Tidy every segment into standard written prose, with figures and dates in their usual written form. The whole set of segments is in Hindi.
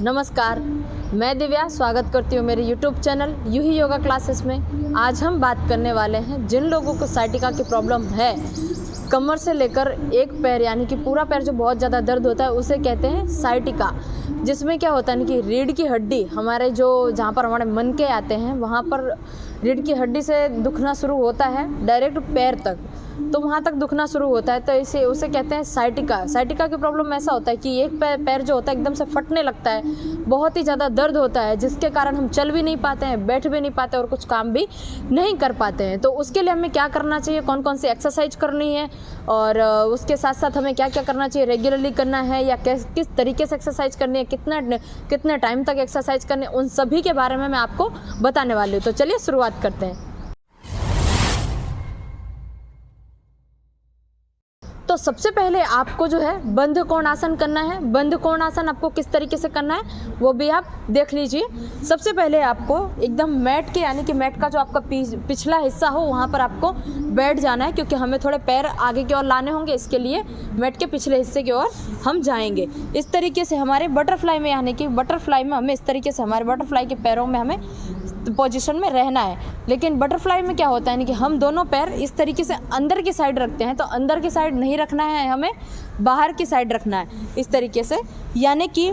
नमस्कार, मैं दिव्या स्वागत करती हूँ मेरे YouTube चैनल यूं ही योगा क्लासेस में। आज हम बात करने वाले हैं जिन लोगों को साइटिका की प्रॉब्लम है, कमर से लेकर एक पैर यानी कि पूरा पैर जो बहुत ज़्यादा दर्द होता है उसे कहते हैं साइटिका। जिसमें क्या होता है ना कि रीढ़ की हड्डी हमारे जहाँ पर हमारे मन के आते हैं वहाँ पर रीढ़ की हड्डी से दुखना शुरू होता है डायरेक्ट पैर तक, तो वहाँ तक दुखना शुरू होता है, तो उसे कहते हैं साइटिका। साइटिका की प्रॉब्लम ऐसा होता है कि एक पैर जो होता है एकदम से फटने लगता है, बहुत ही ज़्यादा दर्द होता है, जिसके कारण हम चल भी नहीं पाते हैं, बैठ भी नहीं पाते और कुछ काम भी नहीं कर पाते हैं। तो उसके लिए हमें क्या करना चाहिए, कौन कौन सी एक्सरसाइज करनी है और उसके साथ साथ हमें क्या क्या करना चाहिए, रेगुलरली करना है या किस तरीके से एक्सरसाइज करनी है, कितने टाइम तक एक्सरसाइज करनी है, उन सभी के बारे में मैं आपको बताने वाली हूँ। तो चलिए शुरुआत करते हैं। तो सबसे पहले आपको जो है बंध कोण आसन करना है। बंध कोण आसन आपको किस तरीके से करना है वो भी आप देख लीजिए। सबसे पहले आपको एकदम मैट के यानी कि मैट का जो आपका पिछला हिस्सा हो वहाँ पर आपको बैठ जाना है, क्योंकि हमें थोड़े पैर आगे की ओर लाने होंगे, इसके लिए मैट के पिछले हिस्से की ओर हम जाएंगे। इस तरीके से हमारे बटरफ्लाई में यानी कि बटरफ्लाई में हमें इस तरीके से हमारे बटरफ्लाई के पैरों में हमें पोजीशन में रहना है। लेकिन बटरफ्लाई में क्या होता है ना कि हम दोनों पैर इस तरीके से अंदर की साइड रखते हैं, तो अंदर की साइड नहीं रखना है, हमें बाहर की साइड रखना है इस तरीके से। यानी कि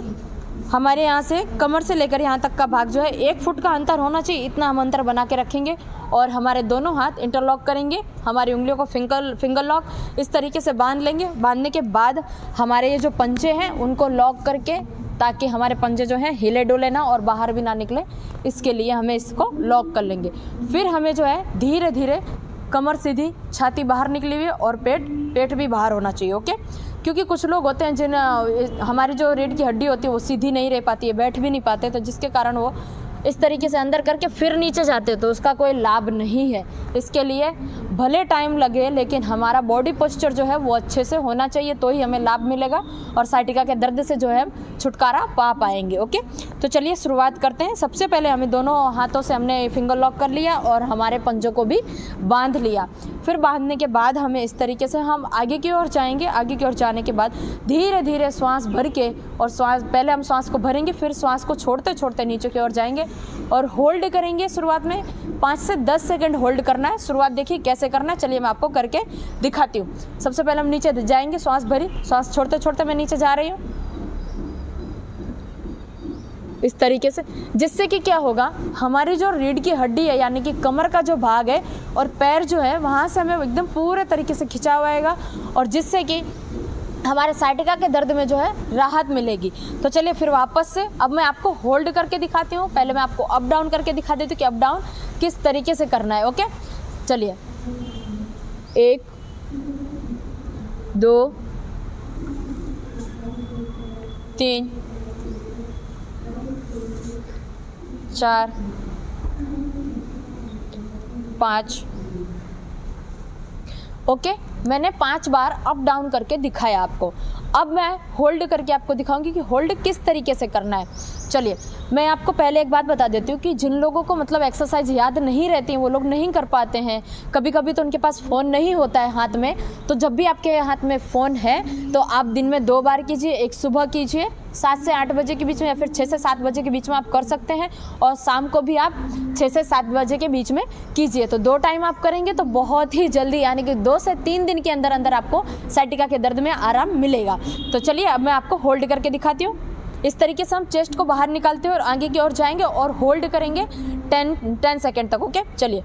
हमारे यहाँ से कमर से लेकर यहाँ तक का भाग जो है 1 फुट का अंतर होना चाहिए, इतना हम अंतर बना के रखेंगे और हमारे दोनों हाथ इंटरलॉक करेंगे। हमारी उंगलियों को फिंगर लॉक इस तरीके से बांध लेंगे। बांधने के बाद हमारे ये जो पंजे हैं उनको लॉक करके, ताकि हमारे पंजे जो हैं हिले डोले ना और बाहर भी ना निकले, इसके लिए हमें इसको लॉक कर लेंगे। फिर हमें जो है धीरे धीरे कमर सीधी, छाती बाहर निकली हुई और पेट भी बाहर होना चाहिए, ओके। क्योंकि कुछ लोग होते हैं जिन हमारी जो रीढ़ की हड्डी होती है वो सीधी नहीं रह पाती है, बैठ भी नहीं पाते, तो जिसके कारण वो इस तरीके से अंदर करके फिर नीचे जाते, तो उसका कोई लाभ नहीं है। इसके लिए भले टाइम लगे लेकिन हमारा बॉडी पोस्चर जो है वो अच्छे से होना चाहिए, तो ही हमें लाभ मिलेगा और साइटिका के दर्द से जो है छुटकारा पा पाएंगे, ओके। तो चलिए शुरुआत करते हैं। सबसे पहले हमें दोनों हाथों से हमने फिंगर लॉक कर लिया और हमारे पंजों को भी बांध लिया। फिर बांधने के बाद हमें इस तरीके से हम आगे की ओर जाएंगे। आगे की ओर जाने के बाद धीरे धीरे श्वास भर के, और पहले हम श्वास को भरेंगे, फिर श्वास को छोड़ते छोड़ते नीचे की ओर जाएंगे और होल्ड करेंगे। शुरुआत में 5 से 10 सेकंड होल्ड करना है। शुरुआत देखिए कैसे करना है, चलिए मैं आपको करके दिखाती हूँ। सबसे पहले हम नीचे जाएंगे, श्वास भरी, श्वास छोड़ते छोड़ते मैं नीचे जा रही हूँ इस तरीके से, जिससे कि क्या होगा, हमारी जो रीढ़ की हड्डी है यानी कि कमर का जो भाग है और पैर जो है वहाँ से हमें एकदम पूरे तरीके से खिंचा हुआ आएगा, और जिससे कि हमारे साइटिका के दर्द में जो है राहत मिलेगी। तो चलिए फिर वापस से अब मैं आपको होल्ड करके दिखाती हूँ। पहले मैं आपको अप डाउन करके दिखा देती हूँ कि अप डाउन किस तरीके से करना है, ओके। चलिए 1 2 3 4 5, ओके। मैंने 5 बार अप डाउन करके दिखाया आपको। अब मैं होल्ड करके आपको दिखाऊंगी कि होल्ड किस तरीके से करना है। चलिए मैं आपको पहले एक बात बता देती हूँ कि जिन लोगों को मतलब एक्सरसाइज याद नहीं रहती है, वो लोग नहीं कर पाते हैं, कभी कभी तो उनके पास फ़ोन नहीं होता है हाथ में, तो जब भी आपके हाथ में फ़ोन है तो आप दिन में 2 बार कीजिए। एक सुबह कीजिए 7 से 8 बजे के बीच में, या फिर 6 से 7 बजे के बीच में आप कर सकते हैं, और शाम को भी आप 6 से 7 बजे के बीच में कीजिए। तो 2 टाइम आप करेंगे तो बहुत ही जल्दी यानी कि 2 से 3 दिन के अंदर अंदर आपको साइटिका के दर्द में आराम मिलेगा। तो चलिए अब मैं आपको होल्ड करके दिखाती हूँ। इस तरीके से हम चेस्ट को बाहर निकालते हैं और आगे की ओर जाएंगे और होल्ड करेंगे 10 सेकेंड तक, ओके। चलिए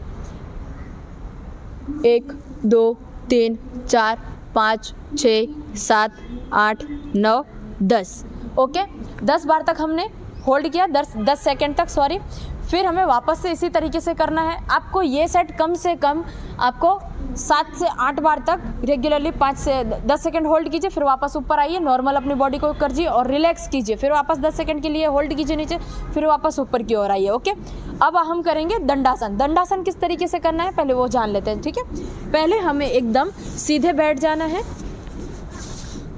1 2 3 4 5 6 7 8 9 10, ओके। 10 बार तक हमने होल्ड किया, 10 सेकेंड तक, सॉरी। फिर हमें वापस से इसी तरीके से करना है। आपको ये सेट कम से कम आपको 7 से 8 बार तक रेगुलरली 5 से 10 सेकंड होल्ड कीजिए, फिर वापस ऊपर आइए, नॉर्मल अपनी बॉडी को करिए और रिलैक्स कीजिए, फिर वापस 10 सेकंड के लिए होल्ड कीजिए नीचे, फिर वापस ऊपर की ओर आइए, ओके। अब हम करेंगे दंडासन। दंडासन किस तरीके से करना है पहले वो जान लेते हैं, ठीक है। पहले हमें एकदम सीधे बैठ जाना है।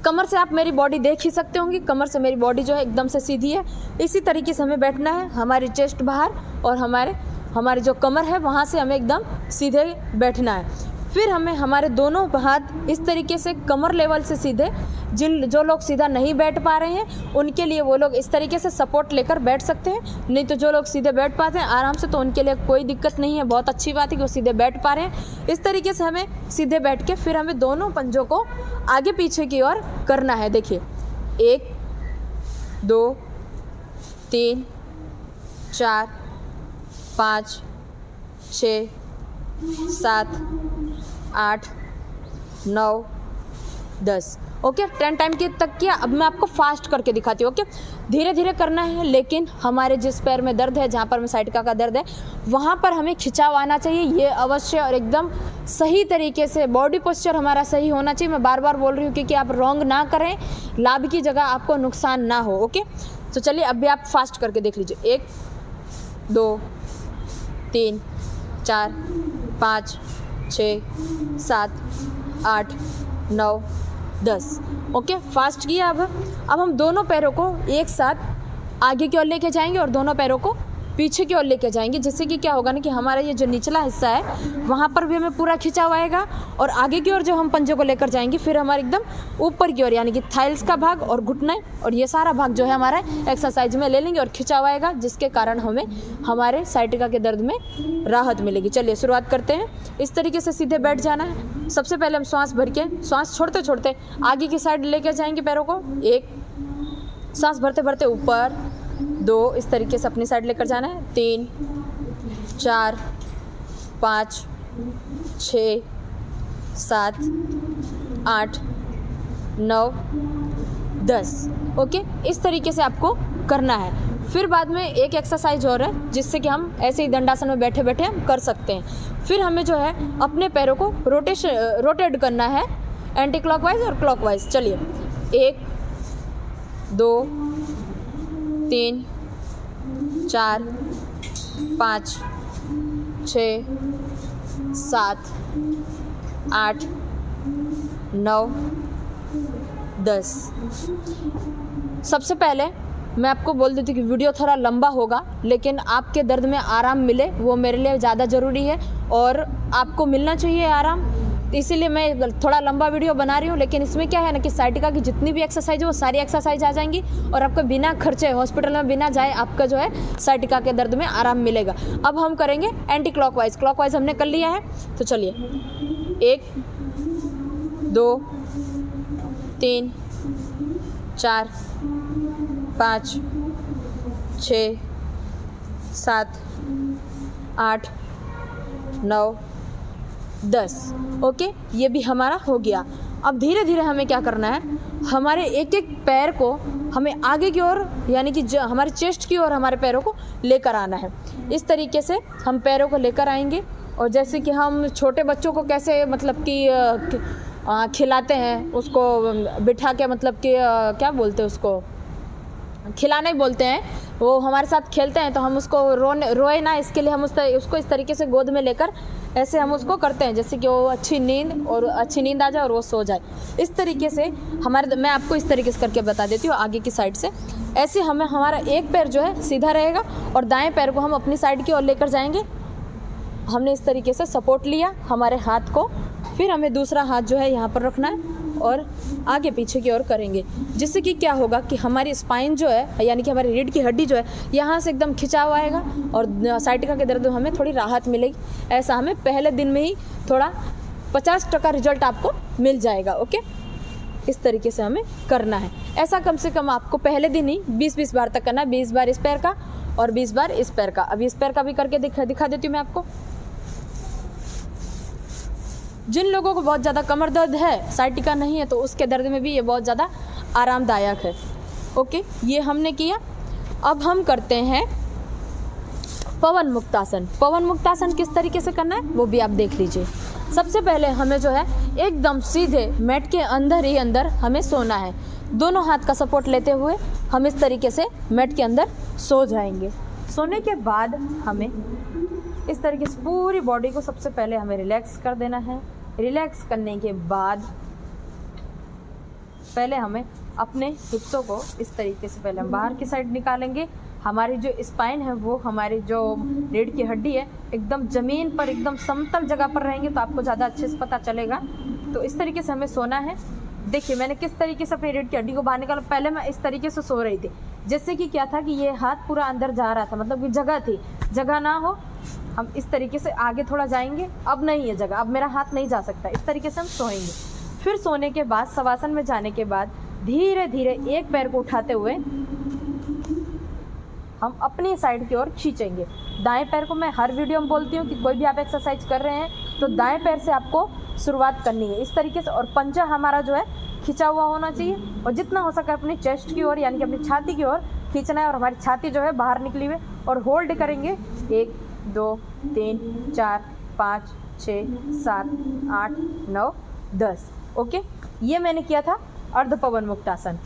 कमर से आप मेरी बॉडी देख ही सकते होंगे, कमर से मेरी बॉडी जो है एकदम से सीधी है। इसी तरीके से हमें बैठना है, हमारी चेस्ट बाहर और हमारी जो कमर है वहाँ से हमें एकदम सीधे बैठना है। फिर हमें हमारे दोनों हाथ इस तरीके से कमर लेवल से सीधे, जो लोग सीधा नहीं बैठ पा रहे हैं उनके लिए वो लोग इस तरीके से सपोर्ट लेकर बैठ सकते हैं, नहीं तो जो लोग सीधे बैठ पाते हैं आराम से तो उनके लिए कोई दिक्कत नहीं है। बहुत अच्छी बात है कि वो सीधे बैठ पा रहे हैं। इस तरीके से हमें सीधे बैठ के फिर हमें दोनों पंजों को आगे पीछे की ओर करना है। देखिए 1 2 3 4 5 6 7 8 9 10। ओके 10 टाइम के तक किया। अब मैं आपको फास्ट करके दिखाती हूँ। ओके धीरे धीरे करना है, लेकिन हमारे जिस पैर में दर्द है, जहाँ पर में साइटिका का दर्द है, वहाँ पर हमें खिंचाव आना चाहिए, ये अवश्य, और एकदम सही तरीके से बॉडी पोस्चर हमारा सही होना चाहिए। मैं बार बार बोल रही हूँ क्योंकि आप रॉन्ग ना करें, लाभ की जगह आपको नुकसान ना हो। ओके तो चलिए अब भी आप फास्ट करके देख लीजिए। 1 2 3 4 5 6 7 8 9 10। ओके फास्ट किया। अब हम दोनों पैरों को एक साथ आगे की ओर लेके जाएंगे और दोनों पैरों को पीछे की ओर लेके जाएंगे, जिससे कि क्या होगा ना कि हमारा ये जो निचला हिस्सा है वहाँ पर भी हमें पूरा खिंचाव आएगा, और आगे की ओर जो हम पंजों को लेकर जाएंगे फिर हमारे एकदम ऊपर की ओर यानी कि थाइल्स का भाग और घुटने और ये सारा भाग जो है हमारा एक्सरसाइज में ले लेंगे और खिंचाव आएगा, जिसके कारण हमें हमारे साइटिका के दर्द में राहत मिलेगी। चलिए शुरुआत करते हैं। इस तरीके से सीधे बैठ जाना है। सबसे पहले हम सांस भर के, सांस छोड़ते छोड़ते आगे की साइड लेकर जाएंगे पैरों को। 1 सांस भरते भरते ऊपर, 2 इस तरीके से अपनी साइड लेकर जाना है, 3 4 5 6 7 8 9 10। ओके इस तरीके से आपको करना है। फिर बाद में एक एक्सरसाइज और है जिससे कि हम ऐसे ही दंडासन में बैठे बैठे हम कर सकते हैं। फिर हमें जो है अपने पैरों को रोटेट करना है, एंटी क्लॉकवाइज और क्लॉकवाइज। चलिए 1 2 3 4 5 6 7 8 9 10। सबसे पहले मैं आपको बोल देती हूँ कि वीडियो थोड़ा लंबा होगा, लेकिन आपके दर्द में आराम मिले वो मेरे लिए ज़्यादा ज़रूरी है, और आपको मिलना चाहिए आराम, इसीलिए मैं थोड़ा लंबा वीडियो बना रही हूँ। लेकिन इसमें क्या है ना कि साइटिका की जितनी भी एक्सरसाइज है वो सारी एक्सरसाइज आ जाएंगी और आपको बिना खर्चे हॉस्पिटल में बिना जाए आपका जो है साइटिका के दर्द में आराम मिलेगा। अब हम करेंगे एंटी क्लॉकवाइज। क्लॉकवाइज हमने कर लिया है, तो चलिए 1 2 3 4 5 6 7 8 9 10। ओके ये भी हमारा हो गया। अब धीरे धीरे हमें क्या करना है, हमारे एक एक पैर को हमें आगे की ओर यानी कि हमारे चेस्ट की ओर हमारे पैरों को लेकर आना है। इस तरीके से हम पैरों को लेकर आएंगे, और जैसे कि हम छोटे बच्चों को कैसे मतलब कि खिलाते हैं, उसको बिठा के मतलब कि क्या बोलते हैं उसको, खिलाना ही बोलते हैं, वो हमारे साथ खेलते हैं तो हम उसको रोए ना, इसके लिए हम उसको इस तरीके से गोद में लेकर ऐसे हम उसको करते हैं, जैसे कि वो अच्छी नींद आ जाए और वो सो जाए। इस तरीके से मैं आपको इस तरीके से करके बता देती हूँ आगे की साइड से। ऐसे हमारा एक पैर जो है सीधा रहेगा और दाएं पैर को हम अपनी साइड की ओर लेकर जाएंगे। हमने इस तरीके से सपोर्ट लिया हमारे हाथ को, फिर हमें दूसरा हाथ जो है यहाँ पर रखना है और आगे पीछे की ओर करेंगे, जिससे कि क्या होगा कि हमारी स्पाइन जो है यानी कि हमारी रीढ़ की हड्डी जो है यहाँ से एकदम खिंचाव आएगा और साइटिका के दर्द में हमें थोड़ी राहत मिलेगी। ऐसा हमें पहले दिन में ही थोड़ा 50% रिजल्ट आपको मिल जाएगा। ओके इस तरीके से हमें करना है। ऐसा कम से कम आपको पहले दिन ही 20-20 बार तक करना है, 20 बार इस पैर का और 20 बार इस पैर का। अभी इस पैर का भी करके दिखा देती हूँ मैं आपको। जिन लोगों को बहुत ज़्यादा कमर दर्द है, साइटिका नहीं है, तो उसके दर्द में भी ये बहुत ज़्यादा आरामदायक है। ओके ये हमने किया। अब हम करते हैं पवन मुक्तासन। पवन मुक्तासन किस तरीके से करना है वो भी आप देख लीजिए। सबसे पहले हमें जो है एकदम सीधे मैट के अंदर ही अंदर हमें सोना है। दोनों हाथ का सपोर्ट लेते हुए हम इस तरीके से मैट के अंदर सो जाएंगे। सोने के बाद हमें इस तरीके से पूरी बॉडी को सबसे पहले हमें रिलैक्स कर देना है। रिलैक्स करने के बाद पहले हमें अपने हिप्सों को इस तरीके से पहले हम बाहर की साइड निकालेंगे। हमारी जो स्पाइन है वो हमारी जो रीढ़ की हड्डी है एकदम ज़मीन पर एकदम समतल जगह पर रहेंगे तो आपको ज़्यादा अच्छे से पता चलेगा। तो इस तरीके से हमें सोना है। देखिए मैंने किस तरीके से अपनी रीढ़ की हड्डी को बाहर निकाला। पहले मैं इस तरीके से सो रही थी, जैसे कि क्या था कि ये हाथ पूरा अंदर जा रहा था, मतलब कि जगह थी, जगह ना हो। हम इस तरीके से आगे थोड़ा जाएंगे, अब नहीं है जगह, अब मेरा हाथ नहीं जा सकता। इस तरीके से हम सोएंगे। फिर सोने के बाद शवासन में जाने के बाद धीरे धीरे एक पैर को उठाते हुए हम अपनी साइड की ओर खींचेंगे। दाएं पैर को मैं हर वीडियो में बोलती हूँ कि कोई भी आप एक्सरसाइज कर रहे हैं तो दाएं पैर से आपको शुरुआत करनी है इस तरीके से, और पंजा हमारा जो है खिंचा हुआ होना चाहिए और जितना हो सके अपनी चेस्ट की ओर यानी कि अपनी छाती की ओर खींचना है और हमारी छाती जो है बाहर निकली हुई और होल्ड करेंगे 1 2 3 4 5 6 7 8 9 10। ओके, ये मैंने किया था अर्ध पवन मुक्तासन।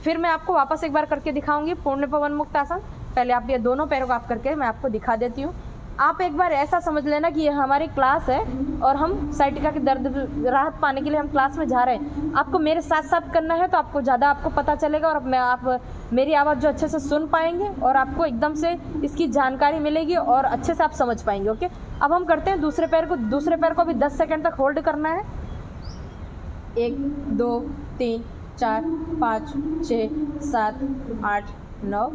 फिर मैं आपको वापस एक बार करके दिखाऊंगी पूर्ण पवन मुक्तासन। पहले आप ये दोनों पैरों को आप करके मैं आपको दिखा देती हूँ। आप एक बार ऐसा समझ लेना कि ये हमारी क्लास है और हम साइटिका के दर्द राहत पाने के लिए हम क्लास में जा रहे हैं। आपको मेरे साथ साथ करना है तो आपको ज़्यादा आपको पता चलेगा और आप मेरी आवाज़ जो अच्छे से सुन पाएंगे और आपको एकदम से इसकी जानकारी मिलेगी और अच्छे से आप समझ पाएंगे। ओके, अब हम करते हैं दूसरे पैर को भी 10 सेकेंड तक होल्ड करना है। 1 2 3 4 5 6 7 8 9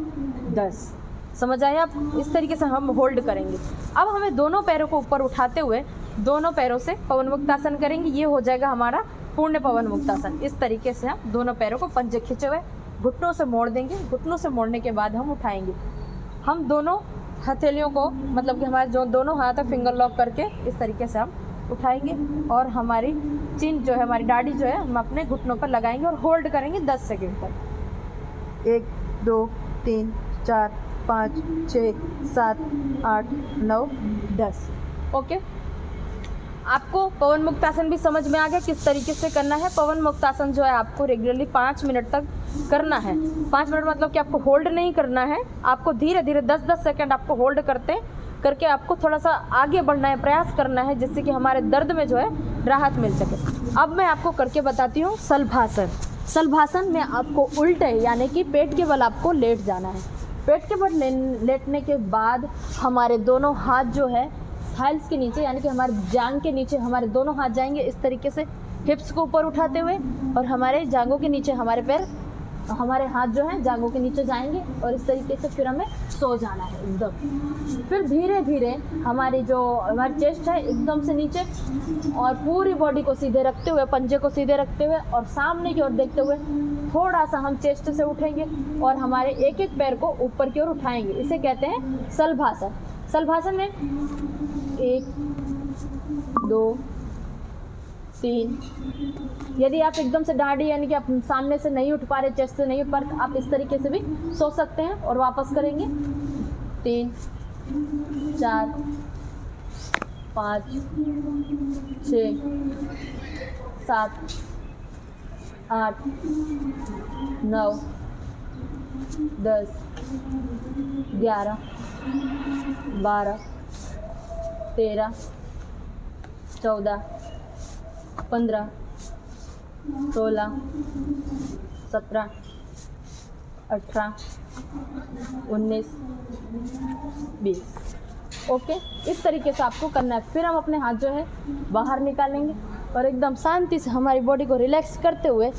10। समझ आए आप? इस तरीके से हम होल्ड करेंगे। अब हमें दोनों पैरों को ऊपर उठाते हुए दोनों पैरों से पवन मुक्तासन करेंगे। ये हो जाएगा हमारा पूर्ण पवन मुक्तासन। इस तरीके से हम दोनों पैरों को पंजे खींचे हुए घुटनों से मोड़ देंगे। घुटनों से मोड़ने के बाद हम उठाएंगे। हम दोनों हथेलियों को मतलब कि हमारे जो दोनों हाथ है फिंगर लॉक करके इस तरीके से हम उठाएंगे और हमारी चिन जो है हमारी दाढ़ी जो है हम अपने घुटनों पर लगाएंगे और होल्ड करेंगे 10 सेकेंड तक। 1 2 3 4 5 6 7 8 9 10। ओके, आपको पवन मुक्तासन भी समझ में आ गया किस तरीके से करना है। पवन मुक्तासन जो है आपको रेगुलरली 5 मिनट तक करना है। 5 मिनट मतलब कि आपको होल्ड नहीं करना है, आपको धीरे धीरे 10-10 सेकेंड आपको होल्ड करके आपको थोड़ा सा आगे बढ़ना है, प्रयास करना है जिससे कि हमारे दर्द में जो है राहत मिल सके। अब मैं आपको करके बताती हूँ शलभासन। शलभासन में आपको उल्टे यानी कि पेट के बल आपको लेट जाना है। पेट के बल लेटने के बाद हमारे दोनों हाथ जो है थाइल्स के नीचे यानी कि हमारे जांग के नीचे हमारे दोनों हाथ जाएंगे इस तरीके से हिप्स को ऊपर उठाते हुए और हमारे जांघों के नीचे हमारे पैर हमारे हाथ जो हैं जांघों के नीचे जाएंगे और इस तरीके से फिर हमें सो जाना है एकदम। फिर धीरे धीरे हमारी चेस्ट है एकदम से नीचे और पूरी बॉडी को सीधे रखते हुए पंजे को सीधे रखते हुए और सामने की ओर देखते हुए थोड़ा सा हम चेस्ट से उठेंगे और हमारे एक एक पैर को ऊपर की ओर उठाएंगे। इसे कहते हैं शलभासन। शलभासन में 1 2 3। यदि आप एकदम से दाढ़ी यानी कि आप सामने से नहीं उठ पा रहे, चेस्ट से नहीं उठ पा रहे, आप इस तरीके से भी सो सकते हैं और वापस करेंगे। 3 4 5 6 7 8 9 10 11 12 13 14 15 16 17 18 19 20। ओके, इस तरीके से आपको करना है। फिर हम अपने हाथ जो है बाहर निकालेंगे और एकदम शांति से हमारी बॉडी को रिलैक्स करते हुए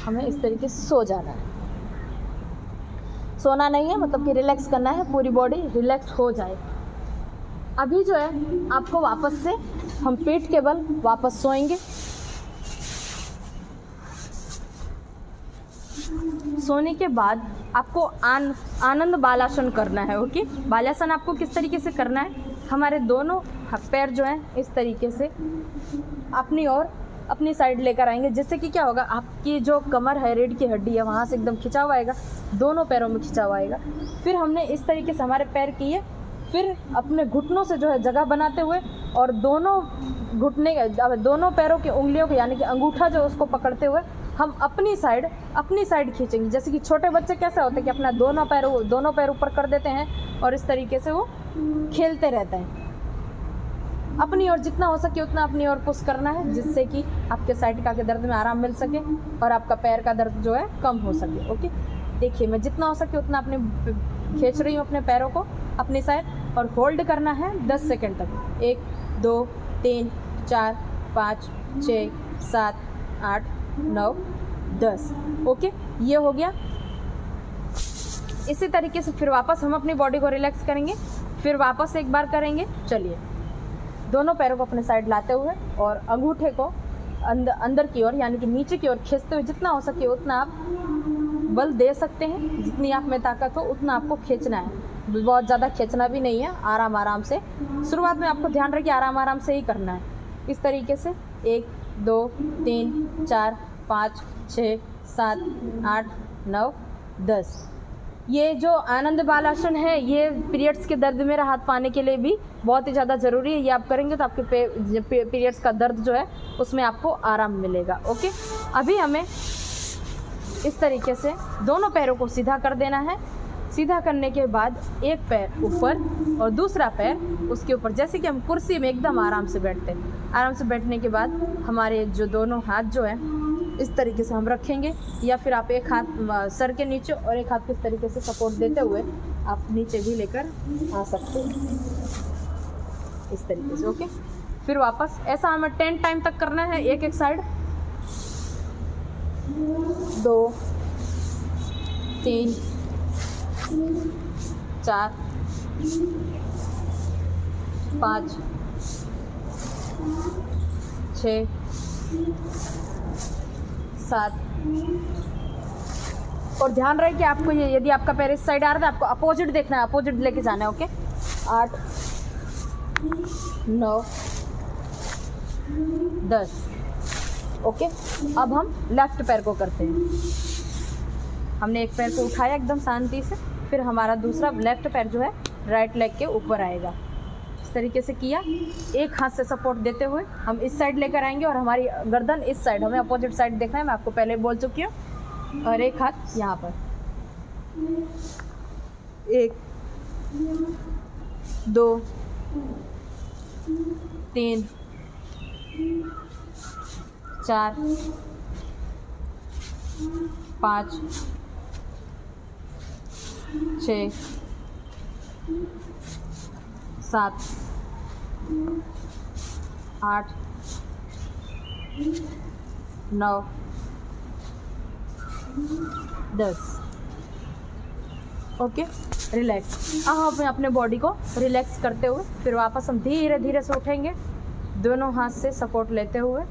हमें इस तरीके से सो जाना है। सोना नहीं है, मतलब कि रिलैक्स करना है, पूरी बॉडी रिलैक्स हो जाए। अभी जो है आपको वापस से हम पीठ के बल वापस सोएंगे। सोने के बाद आपको आनंद बालासन करना है। ओके, बालासन आपको किस तरीके से करना है, हमारे दोनों पैर जो हैं इस तरीके से अपनी ओर अपनी साइड लेकर आएंगे, जिससे कि क्या होगा, आपकी जो कमर है, रीढ़ की हड्डी है, वहाँ से एकदम खिंचा हुआ आएगा, दोनों पैरों में खिंचा हुआ आएगा। फिर हमने इस तरीके से हमारे पैर किए, फिर अपने घुटनों से जो है जगह बनाते हुए और दोनों पैरों की उंगलियों को यानी कि अंगूठा जो उसको पकड़ते हुए हम अपनी साइड खींचेंगे। जैसे कि छोटे बच्चे कैसे होते हैं कि अपना दोनों पैर ऊपर कर देते हैं और इस तरीके से वो खेलते रहते हैं। अपनी ओर जितना हो सके उतना अपनी ओर पुश करना है, जिससे कि आपके साइटिका के दर्द में आराम मिल सके और आपका पैर का दर्द जो है कम हो सके। ओके, देखिए मैं जितना हो सके उतना अपने खींच रही हूँ अपने पैरों को अपनी साइड, और होल्ड करना है 10 सेकंड तक। 1 2 3 4 5 6 7 8 9 10। ओके, ये हो गया। इसी तरीके से फिर वापस हम अपनी बॉडी को रिलैक्स करेंगे, फिर वापस एक बार करेंगे। चलिए, दोनों पैरों को अपने साइड लाते हुए और अंगूठे को अंदर की ओर यानी कि नीचे की ओर खींचते हुए जितना हो सके उतना आप बल दे सकते हैं, जितनी आप में ताकत हो उतना आपको खींचना है, बहुत ज़्यादा खींचना भी नहीं है, आराम आराम से। शुरुआत में आपको ध्यान रखिए आराम आराम से ही करना है। इस तरीके से 1 2 3 4 5 6 7 8 9 10। ये जो आनंद बालासन है ये पीरियड्स के दर्द में राहत पाने के लिए भी बहुत ही ज़्यादा ज़रूरी है। ये आप करेंगे तो आपके पीरियड्स का दर्द जो है उसमें आपको आराम मिलेगा। ओके, अभी हमें इस तरीके से दोनों पैरों को सीधा कर देना है। सीधा करने के बाद एक पैर ऊपर और दूसरा पैर उसके ऊपर, जैसे कि हम कुर्सी में एकदम आराम से बैठते हैं। आराम से बैठने के बाद हमारे जो दोनों हाथ जो है इस तरीके से हम रखेंगे, या फिर आप एक हाथ सर के नीचे और एक हाथ किस तरीके से सपोर्ट देते हुए आप नीचे भी लेकर आ सकते हैं इस तरीके से। ओके, फिर वापस ऐसा हमें 10 टाइम तक करना है, एक साइड। 2 3 4 5 6 7। और ध्यान रहे कि आपको ये, यदि आपका पैर इस साइड आ रहा है तो आपको अपोजिट देखना है, अपोजिट लेके जाना है। ओके, 8 9 10। ओके, अब हम लेफ्ट पैर को करते हैं। हमने एक पैर को उठाया एकदम शांति से, फिर हमारा दूसरा लेफ्ट पैर जो है राइट लेग के ऊपर आएगा। इस तरीके से किया, एक हाथ से सपोर्ट देते हुए हम इस साइड लेकर आएंगे और हमारी गर्दन इस साइड, हमें अपोजिट साइड देखना है, मैं आपको पहले बोल चुकी हूँ। और एक हाथ यहाँ पर, 1 2 3 4 5 6 7 8 9 10। Okay, relax. अब हम अपने बॉडी को रिलैक्स करते हुए फिर वापस हम धीरे धीरे से उठेंगे, दोनों हाथ से सपोर्ट लेते हुए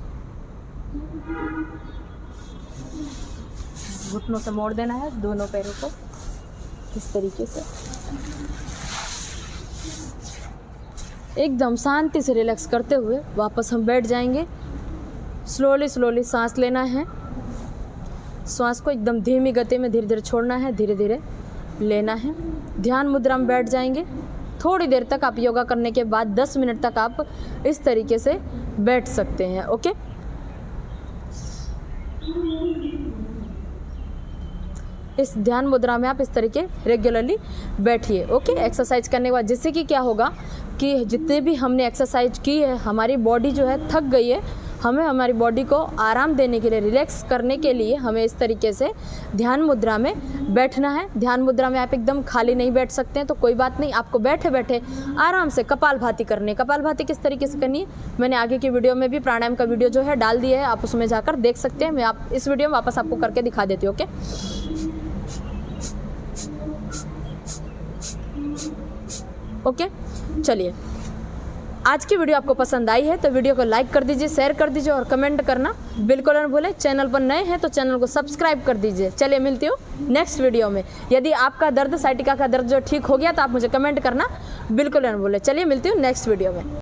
घुटनों से मोड़ देना है दोनों पैरों को इस तरीके से। एकदम शांति से रिलैक्स करते हुए वापस हम बैठ जाएंगे। स्लोली स्लोली सांस लेना है, श्वास को एकदम धीमी गति में धीरे धीरे छोड़ना है, धीरे धीरे लेना है। ध्यान मुद्रा में बैठ जाएंगे। थोड़ी देर तक आप योगा करने के बाद 10 मिनट तक आप इस तरीके से बैठ सकते हैं। ओके, इस ध्यान मुद्रा में आप इस तरीके रेगुलरली बैठिए। ओके, एक्सरसाइज करने के बाद जिससे कि क्या होगा कि जितने भी हमने एक्सरसाइज की है हमारी बॉडी जो है थक गई है, हमें हमारी बॉडी को आराम देने के लिए, रिलैक्स करने के लिए हमें इस तरीके से ध्यान मुद्रा में बैठना है। ध्यान मुद्रा में आप एकदम खाली नहीं बैठ सकते हैं तो कोई बात नहीं, आपको बैठे बैठे आराम से कपालभाति करनी है। कपालभाति किस तरीके से करनी है मैंने आगे की वीडियो में भी प्राणायाम का वीडियो जो है डाल दिया है, आप उसमें जाकर देख सकते हैं। मैं आप इस वीडियो में वापस आपको करके दिखा देती हूँ। ओके, ओके, चलिए, आज की वीडियो आपको पसंद आई है तो वीडियो को लाइक कर दीजिए, शेयर कर दीजिए और कमेंट करना बिल्कुल न भूलें। चैनल पर नए हैं तो चैनल को सब्सक्राइब कर दीजिए। चलिए, मिलती हूँ नेक्स्ट वीडियो में। यदि आपका दर्द, साइटिका का दर्द जो ठीक हो गया तो आप मुझे कमेंट करना बिल्कुल न भूलें। चलिए, मिलती हूँ नेक्स्ट वीडियो में।